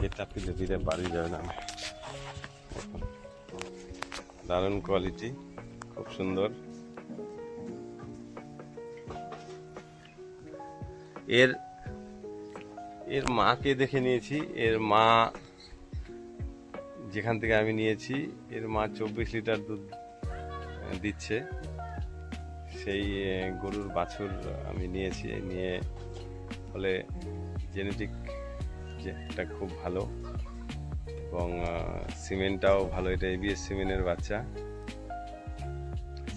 গেটটা ফিরে ফিরে বাড়ি যাবে না। দারুণ কোয়ালিটি, খুব সুন্দর। এর এর মাকে দেখে নিয়েছি। এর মা যেখান থেকে আমি নিয়েছি, এর মা 24 লিটার দুধ দিচ্ছে। সেই গরুর বাছুর আমি নিয়েছি, নিয়ে ফলে জেনেটিক যেটা খুব ভালো, এবং সিমেন্টটাও ভালো। এটা এবিএস সিমেন্টের বাচ্চা,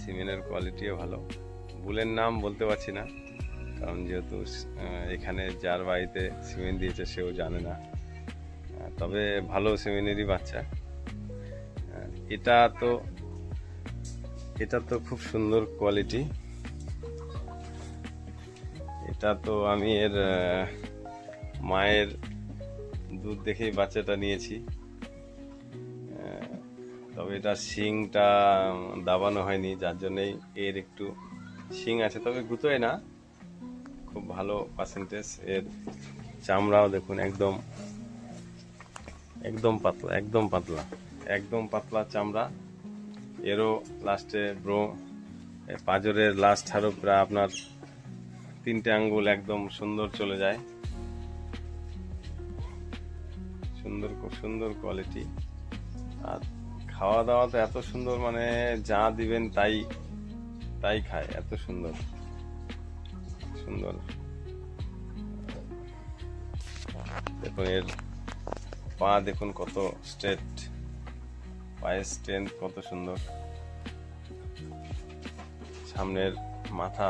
সিমেন্টের কোয়ালিটিও ভালো। বুলের নাম বলতে পারছি না, কারণ যেহেতু এখানে যার বাড়িতে সিমেন্ট দিয়েছে সেও জানে না, তবে ভালো সিমেন্টেরই বাচ্চা। এটা তো খুব সুন্দর কোয়ালিটি। এটা তো আমি এর মায়ের দুধ দেখেই বাচ্চাটা নিয়েছি, তবে এটা শিংটা দাবানো হয়নি, যার জন্যই এর একটু শিং আছে, তবে গুতোয় না, খুব ভালো পার্সেন্টেজ। এর চামড়াও দেখুন, একদম একদম পাতলা, একদম পাতলা, একদম পাতলা চামড়া। এরও লাস্টে পাঁজরের লাস্ট হারও প্রায় আপনার 3টে আঙ্গুল একদম সুন্দর চলে যায়। সুন্দর, খুব সুন্দর কোয়ালিটি। আর খাওয়া দাওয়া তো এত সুন্দর, মানে যা দিবেন তাই তাই খায়, এত সুন্দর সুন্দর। দেখুন এর পা দেখুন কত স্ট্রেট, পায়ের স্ট্রেংথ কত সুন্দর। সামনের মাথা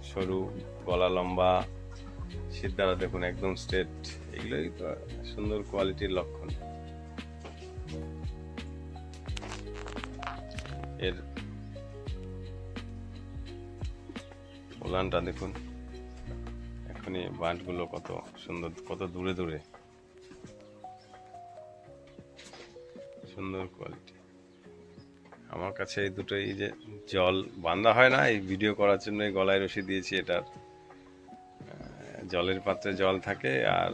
সরু, গলা লম্বা, সিদ্ধারা দেখুন একদম স্ট্রেট। এগুলোই তো সুন্দর কোয়ালিটির লক্ষণ। এর ওলানটা দেখুন, এখনই বাঁটগুলো কত সুন্দর, কত দূরে দূরে, সুন্দর কোয়ালিটি। আমার কাছে এই দুটোই, যে জল বাঁধা হয় না, এই ভিডিও করার জন্য গলায় রশি দিয়েছি। এটার জলের পাত্রে জল থাকে, আর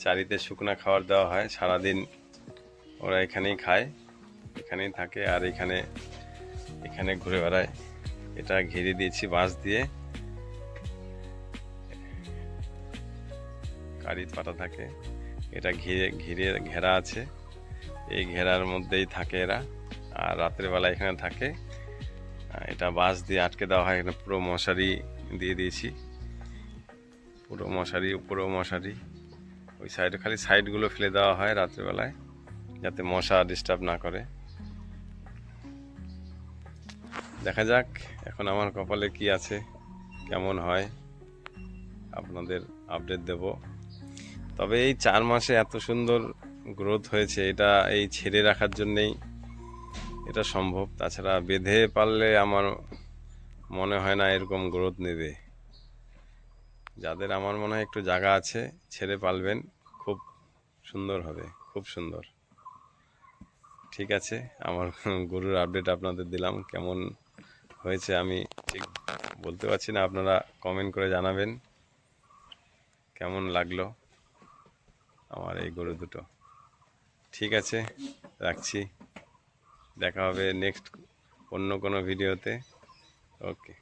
চারিতে শুকনা খাবার দেওয়া হয়। সারাদিন ওরা এখানেই খায়, এখানেই থাকে, আর এখানে ঘুরে বেড়ায়। এটা ঘিরে দিয়েছি বাঁশ দিয়ে, কারির পাতা থাকে, এটা ঘিরে ঘেরা আছে। এই ঘেরার মধ্যেই থাকে এরা, আর রাত্রেবেলা এখানে থাকে। এটা বাঁশ দিয়ে আটকে দেওয়া হয়। এখানে পুরো মশারি দিয়ে দিয়েছি, পুরো মশারি, উপরেও মশারি। ওই সাইডে খালি সাইডগুলো ফেলে দেওয়া হয় রাত্রেবেলায়, যাতে মশা ডিস্টার্ব না করে। দেখা যাক এখন আমার কপালে কি আছে, কেমন হয় আপনাদের আপডেট দেব। তবে এই 4 মাসে এত সুন্দর গ্রোথ হয়েছে, এটা এই ছেড়ে রাখার জন্যেই এটা সম্ভব। তাছাড়া বেঁধে পারলে আমার মনে হয় না এরকম গ্রোথ নেবে। যাদের আমার মনে হয় একটু জায়গা আছে, ছেড়ে পালবেন, খুব সুন্দর হবে, খুব সুন্দর। ঠিক আছে, আমার গরুর আপডেট আপনাদের দিলাম। কেমন হয়েছে আমি ঠিক বলতে পারছি না, আপনারা কমেন্ট করে জানাবেন কেমন লাগলো আমার এই গরু দুটো। ঠিক আছে, রাখছি। দেখা হবে নেক্সট অন্য কোনো ভিডিওতে। ওকে।